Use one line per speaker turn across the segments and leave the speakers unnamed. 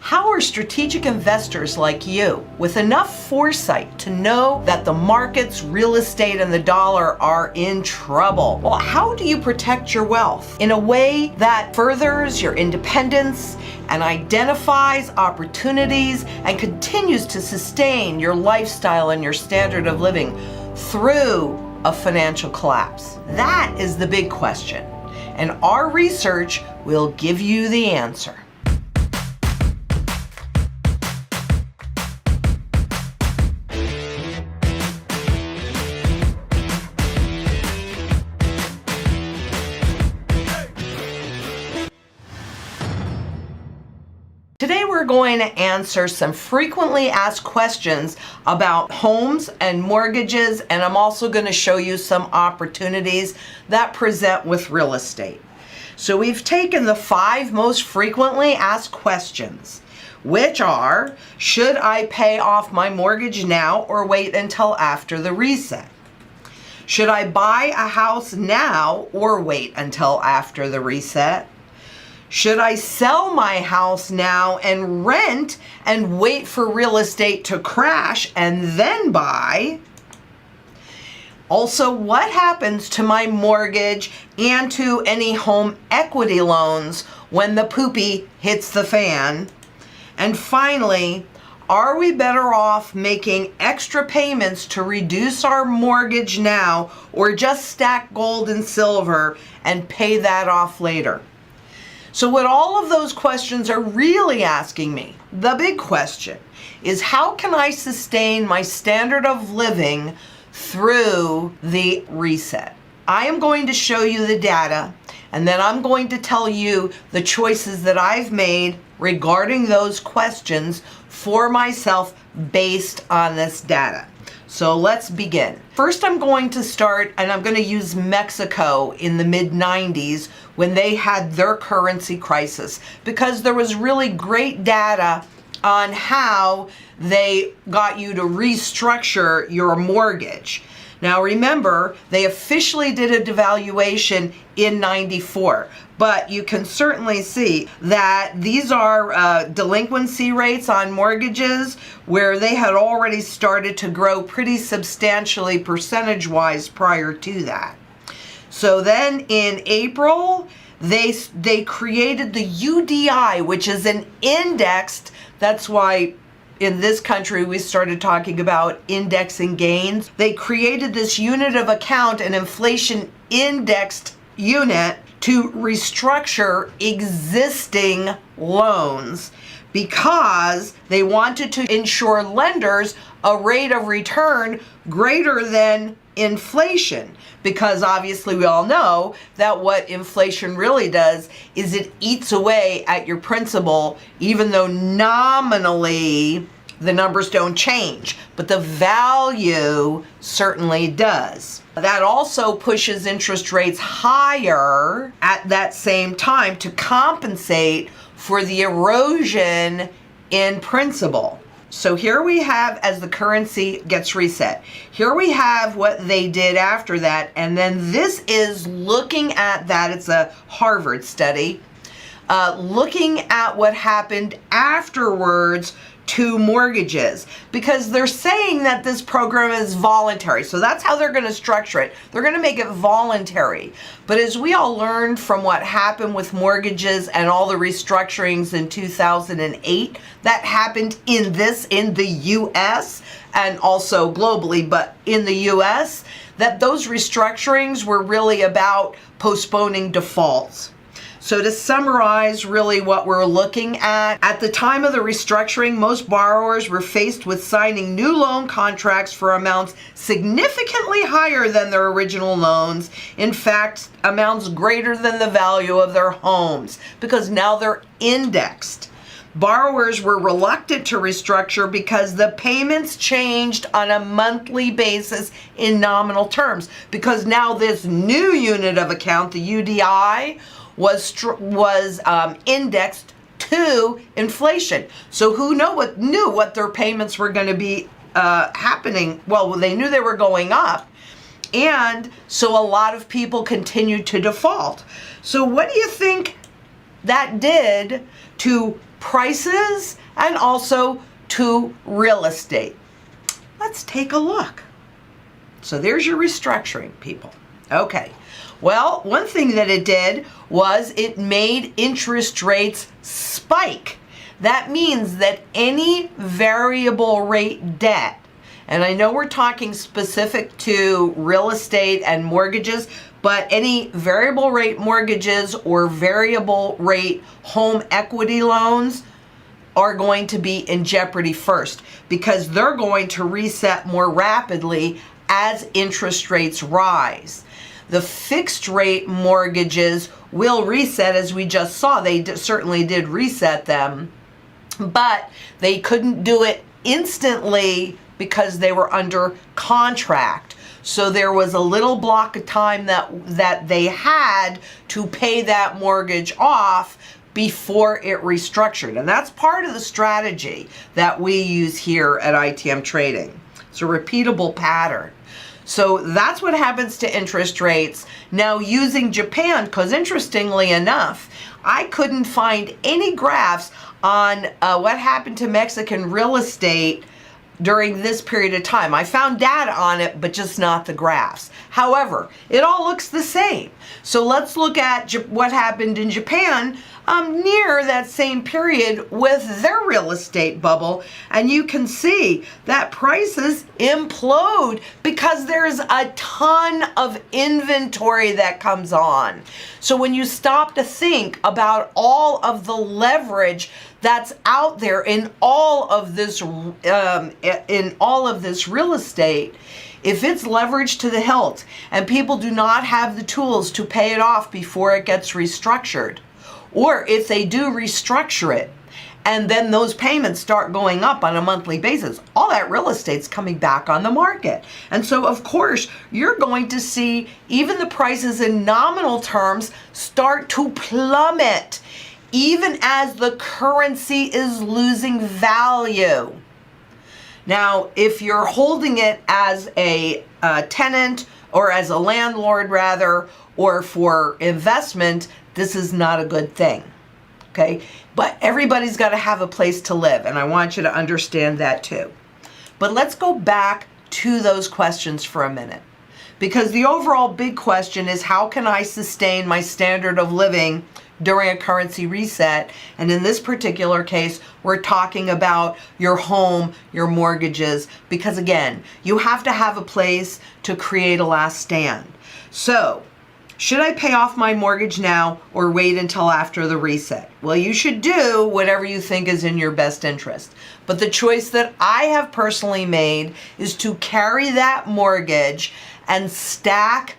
How are strategic investors like you, with enough foresight to know that the markets, real estate, and the dollar are in trouble? Well, how do you protect your wealth in a way that furthers your independence and identifies opportunities and continues to sustain your lifestyle and your standard of living through a financial collapse? That is the big question, and our research will give you the answer. Today we're going to answer some frequently asked questions about homes and mortgages, and I'm also going to show you some opportunities that present with real estate. So we've taken the 5 most frequently asked questions, which are, should I pay off my mortgage now or wait until after the reset? Should I buy a house now or wait until after the reset? Should I sell my house now and rent and wait for real estate to crash and then buy? Also, what happens to my mortgage and to any home equity loans when the poopy hits the fan? And finally, are we better off making extra payments to reduce our mortgage now, or just stack gold and silver and pay that off later? So what all of those questions are really asking me, the big question, is how can I sustain my standard of living through the reset? I am going to show you the data, and then I'm going to tell you the choices that I've made regarding those questions for myself based on this data. So let's begin. First, I'm going to start, and I'm going to use Mexico in the mid-90s when they had their currency crisis, because there was really great data on how they got you to restructure your mortgage. Now remember, they officially did a devaluation in '94, but you can certainly see that these are delinquency rates on mortgages where they had already started to grow pretty substantially percentage-wise prior to that. So then in April, they created the UDI, which is an indexed, that's why in this country, we started talking about indexing gains. They created this unit of account, an inflation indexed unit, to restructure existing loans because they wanted to ensure lenders a rate of return greater than inflation. Because obviously we all know that what inflation really does is it eats away at your principal, even though nominally the numbers don't change, but the value certainly does. That also pushes interest rates higher at that same time to compensate for the erosion in principal. So here we have, as the currency gets reset, here we have what they did after that, and then this is looking at that. It's a Harvard study, looking at what happened afterwards to mortgages, because they're saying that this program is voluntary. So that's how they're going to structure it. They're going to make it voluntary. But as we all learned from what happened with mortgages and all the restructurings in 2008, that happened in the US and also globally, but in the US, that those restructurings were really about postponing defaults. So to summarize really what we're looking at the time of the restructuring, most borrowers were faced with signing new loan contracts for amounts significantly higher than their original loans. In fact, amounts greater than the value of their homes, because now they're indexed. Borrowers were reluctant to restructure because the payments changed on a monthly basis in nominal terms, because now this new unit of account, the UDI, was indexed to inflation. So who knew what their payments were going to be happening? Well, they knew they were going up, and so a lot of people continued to default. So what do you think that did to prices and also to real estate. Let's take a look. So there's your restructuring, people. Okay. Well, one thing that it did was it made interest rates spike. That means that any variable rate debt, and I know we're talking specific to real estate and mortgages, but any variable rate mortgages or variable rate home equity loans are going to be in jeopardy first, because they're going to reset more rapidly as interest rates rise. The fixed rate mortgages will reset, as we just saw. They certainly did reset them, but they couldn't do it instantly because they were under contract. So there was a little block of time that they had to pay that mortgage off before it restructured. And that's part of the strategy that we use here at ITM Trading. It's a repeatable pattern. So that's what happens to interest rates. Now, using Japan, because interestingly enough, I couldn't find any graphs on what happened to Mexican real estate during this period of time. I found data on it, but just not the graphs. However, it all looks the same. So let's look at what happened in Japan near that same period with their real estate bubble. And you can see that prices implode because there's a ton of inventory that comes on. So when you stop to think about all of the leverage that's out there in all of this real estate, if it's leveraged to the hilt and people do not have the tools to pay it off before it gets restructured, or if they do restructure it and then those payments start going up on a monthly basis, all that real estate's coming back on the market. And so, of course, you're going to see even the prices in nominal terms start to plummet, even as the currency is losing value. Now, if you're holding it as a tenant or as a landlord rather, or for investment, this is not a good thing, okay? But everybody's got to have a place to live, and I want you to understand that too. But let's go back to those questions for a minute, because the overall big question is, how can I sustain my standard of living during a currency reset? And in this particular case, we're talking about your home, your mortgages, because again, you have to have a place to create a last stand. So, should I pay off my mortgage now or wait until after the reset? Well, you should do whatever you think is in your best interest. But the choice that I have personally made is to carry that mortgage and stack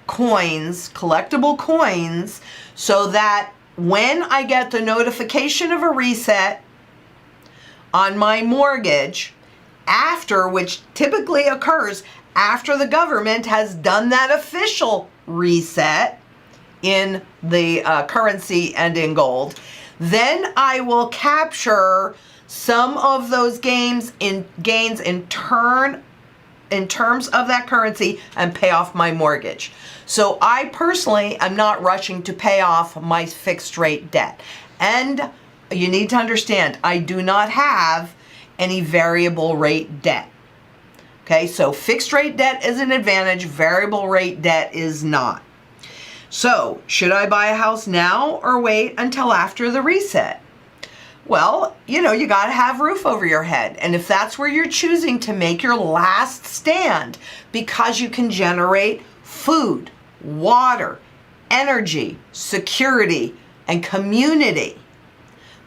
coins, collectible coins, so that when I get the notification of a reset on my mortgage, after, which typically occurs after the government has done that official reset in the currency and in gold, then I will capture some of those gains in terms of that currency and pay off my mortgage. So I personally am not rushing to pay off my fixed rate debt. And you need to understand, I do not have any variable rate debt. Okay, so fixed rate debt is an advantage, variable rate debt is not. So, should I buy a house now or wait until after the reset? Well, you got to have roof over your head. And if that's where you're choosing to make your last stand, because you can generate food, water, energy, security, and community,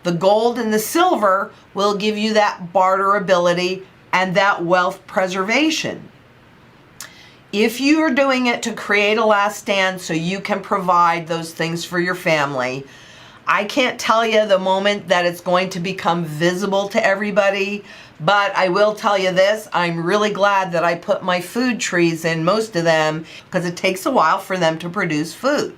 the gold and the silver will give you that barterability and that wealth preservation. If you are doing it to create a last stand so you can provide those things for your family, I can't tell you the moment that it's going to become visible to everybody, but I will tell you this, I'm really glad that I put my food trees in, most of them, because it takes a while for them to produce food.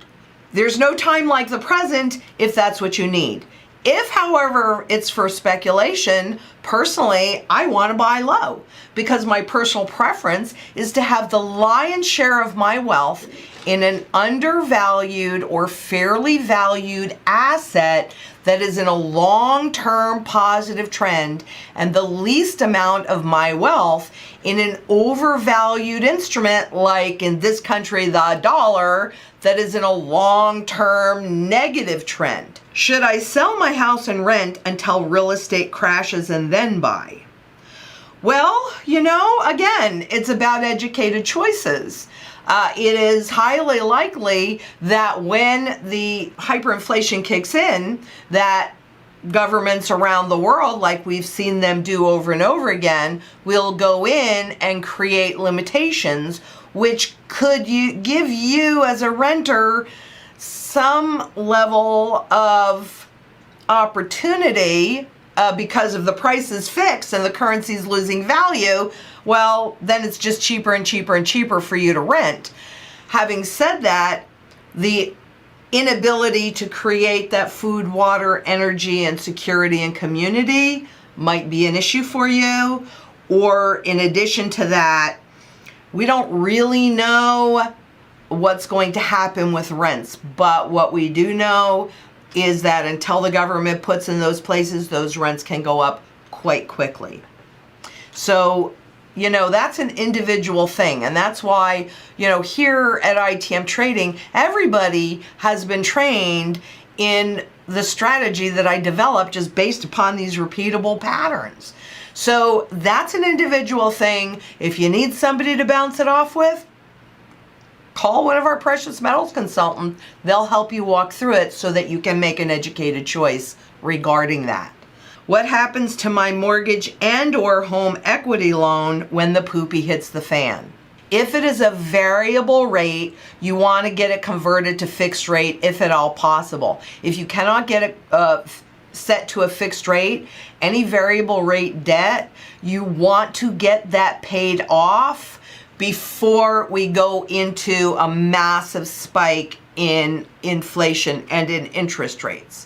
There's no time like the present if that's what you need. If, however, it's for speculation, personally, I want to buy low, because my personal preference is to have the lion's share of my wealth in an undervalued or fairly valued asset that is in a long-term positive trend, and the least amount of my wealth in an overvalued instrument, like in this country, the dollar, that is in a long-term negative trend. Should I sell my house and rent until real estate crashes and then buy? Well, again, it's about educated choices. It is highly likely that when the hyperinflation kicks in, that governments around the world, like we've seen them do over and over again, will go in and create limitations, which could give you as a renter some level of opportunity because of the price is fixed and the currency is losing value. Well, then it's just cheaper and cheaper and cheaper for you to rent. Having said that, the inability to create that food, water, energy, and security and community might be an issue for you. Or in addition to that, we don't really know what's going to happen with rents. But what we do know is that until the government puts in those places, those rents can go up quite quickly. So, that's an individual thing. And that's why, here at ITM Trading, everybody has been trained in the strategy that I developed just based upon these repeatable patterns. So that's an individual thing. If you need somebody to bounce it off with, call one of our precious metals consultants. They'll help you walk through it so that you can make an educated choice regarding that. What happens to my mortgage and/or home equity loan when the poopy hits the fan? If it is a variable rate, you want to get it converted to fixed rate if at all possible. If you cannot get it set to a fixed rate, any variable rate debt, you want to get that paid off before we go into a massive spike in inflation and in interest rates.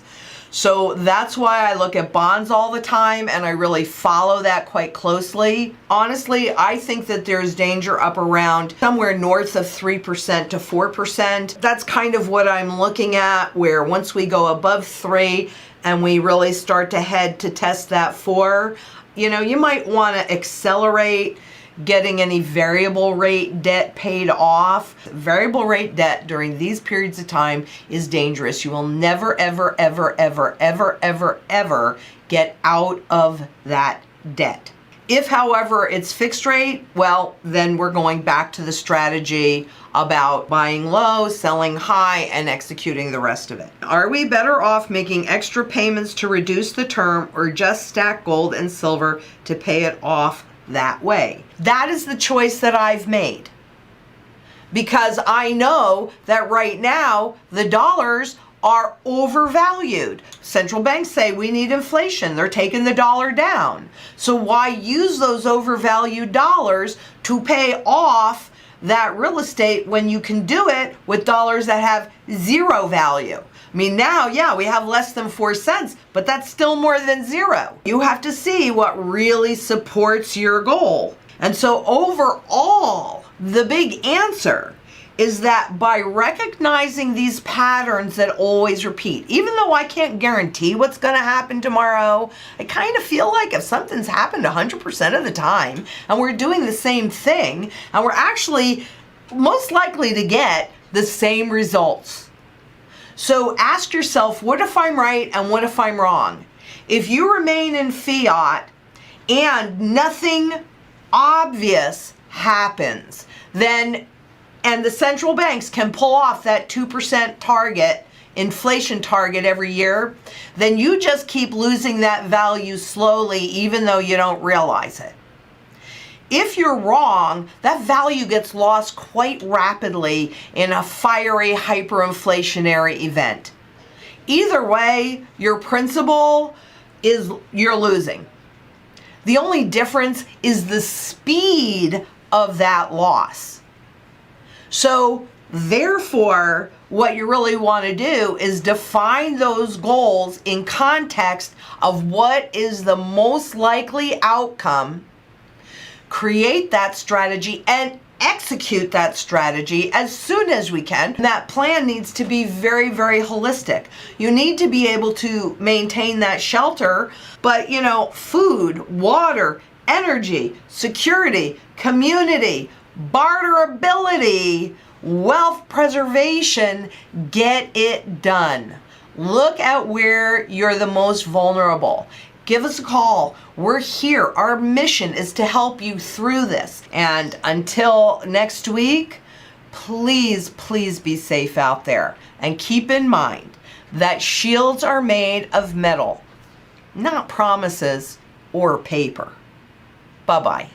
So that's why I look at bonds all the time, and I really follow that quite closely. Honestly, I think that there's danger up around somewhere north of 3% to 4%. That's kind of what I'm looking at, where once we go above 3 and we really start to head to test that 4, you might want to accelerate getting any variable rate debt paid off. Variable rate debt during these periods of time is dangerous. You will never, ever, ever, ever, ever, ever, ever get out of that debt. If, however, it's fixed rate, well, then we're going back to the strategy about buying low, selling high, and executing the rest of it. Are we better off making extra payments to reduce the term, or just stack gold and silver to pay it off that way? That is the choice that I've made, because I know that right now the dollars are overvalued. Central banks say we need inflation. They're taking the dollar down. So why use those overvalued dollars to pay off that real estate when you can do it with dollars that have zero value? I mean, now, yeah, we have less than 4 cents, but that's still more than zero. You have to see what really supports your goal. And so overall, the big answer is that by recognizing these patterns that always repeat, even though I can't guarantee what's going to happen tomorrow, I kind of feel like if something's happened 100% of the time and we're doing the same thing and we're actually most likely to get the same results. So ask yourself, what if I'm right and what if I'm wrong? If you remain in fiat and nothing obvious happens, then and the central banks can pull off that 2% target, inflation target every year, then you just keep losing that value slowly, even though you don't realize it. If you're wrong, that value gets lost quite rapidly in a fiery hyperinflationary event. Either way, your principal is you're losing. The only difference is the speed of that loss. So therefore, what you really want to do is define those goals in context of what is the most likely outcome, create that strategy, and execute that strategy as soon as we can. That plan needs to be very, very holistic. You need to be able to maintain that shelter, but you know, food, water, energy, security, community, barterability, wealth preservation, get it done. Look at where you're the most vulnerable. Give us a call. We're here. Our mission is to help you through this. And until next week, please, please be safe out there. And keep in mind that shields are made of metal, not promises or paper. Bye-bye.